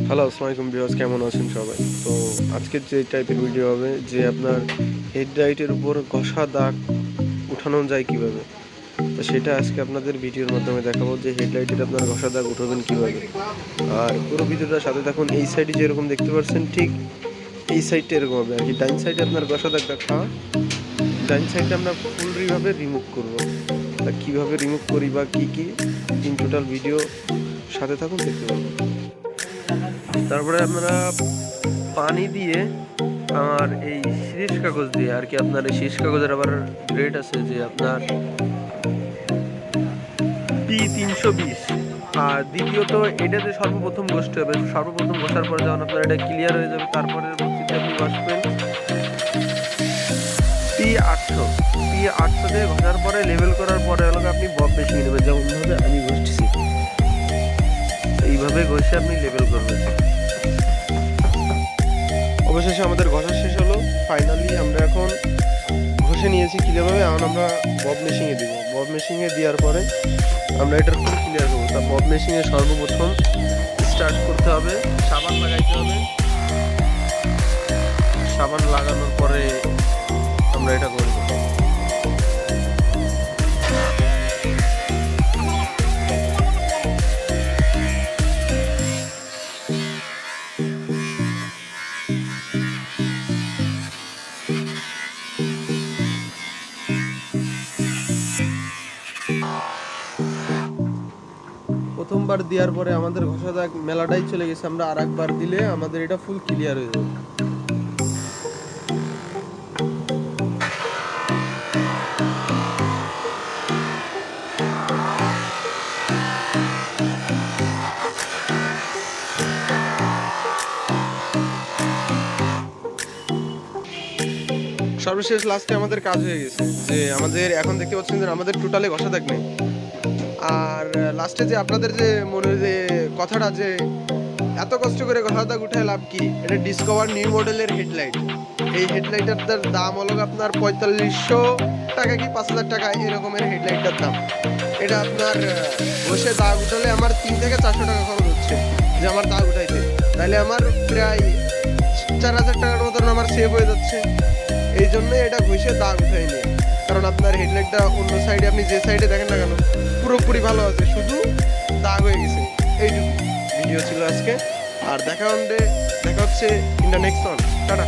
Hello, আসসালামু আলাইকুম viewers, কেমন আছেন সবাই? তো আজকের যে টাইপের ভিডিও হবে যে আপনার হেডলাইটের উপর ঘষা দাগ উঠানো যায় কিভাবে। তো সেটা আজকে আপনাদের ভিডিওর মাধ্যমে দেখাবো যে হেডলাইটের আপনার ঘষা দাগ উঠাবেন কিভাবে। আর পুরো ভিডিওটার সাথে থাকুন। এই সাইডে যেরকম দেখতে পাচ্ছেন ঠিক এই সাইডটা এরকম হবে আর কি। ডাইন সাইডে আপনার ঘষা দাগটা ডাইন সাইডটা আমরা ফুলভাবে রিমুভ করব। তা কীভাবে রিমুভ করি বা কী ইন টোটাল ভিডিও সাথে থাকুন, দেখতে পাবেন। তারপরে আপনারা পানি দিয়ে আর এই শীষ কাগজ দিয়ে আর কি, আপনার এই শীষ কাগজের আবার গ্রেড আছে যে আপনার P320। আর দ্বিতীয়ত এটাতে সর্বপ্রথম ঘষতে হবে। সর্বপ্রথম ঘষার পরে যখন আপনার এটা ক্লিয়ার হয়ে যাবে তারপরে পরবর্তীতে আপনি ঘষবেন P800 দিয়ে ঘষার পরে লেভেল করার পরে হলো আপনি বব মেশিন নেবেন, যেমনভাবে আমি ঘষছি এইভাবে ঘষে আপনি লেভেল করবেন। অবশেষে আমাদের ঘষা শেষ হলো। ফাইনালি আমরা এখন ঘষে নিয়েছি ক্লিয়ারভাবে। এখন আমরা বব মেশিনে দিব। বব মেশিনে দেওয়ার পরে আমরা এটার ফুল ক্লিয়ার করবো। তা বব মেশিনে সর্বপ্রথম স্টার্ট করতে হবে, সাবান লাগাইতে হবে। সাবান লাগানোর পরে আমরা এটা করব। প্রথমবার দেওয়ার পরে আমাদের ঘষা দাগ মেলাটাই চলে গেছে। আমরা আর একবার দিলে আমাদের এটা ফুল ক্লিয়ার হয়ে যাবে। সর্বশেষ লাস্টে আমাদের কাজ হয়ে গেছে যে আমাদের এখন দেখতে পাচ্ছেন যে আমাদের টোটালে ঘষা দাগ নেই। আর লাস্টে যে আপনাদের যে মনে যে কথাটা যে এত কষ্ট করে ঘষা দাগ উঠায় লাভ কি, এটা ডিসকভার নিউ মডেলের হেডলাইট। এই হেডলাইটার দাম হলো আপনার 4500 টাকা কি 5000 টাকা এরকমের হেডলাইটটার দাম। এটা আপনার ঘষে দাগ উঠালে আমার 3 থেকে 400 টাকা খরচ হচ্ছে যে আমার দাগ উঠাইতে। তাহলে আমার প্রায় 4000 টাকার মতন আমার সেভ হয়ে যাচ্ছে। এই জন্যই এটা ঘষে দাগ উঠাই নিয়ে, কারণ আপনার হেডলাইটটা অন্য সাইডে আপনি যে সাইডে দেখেন না কেন পুরোপুরি ভালো আছে, শুধু দাগ হয়ে গেছে। এইটুকু ভিডিও ছিল আজকে। আর দেখা হচ্ছে in the next one. Tata.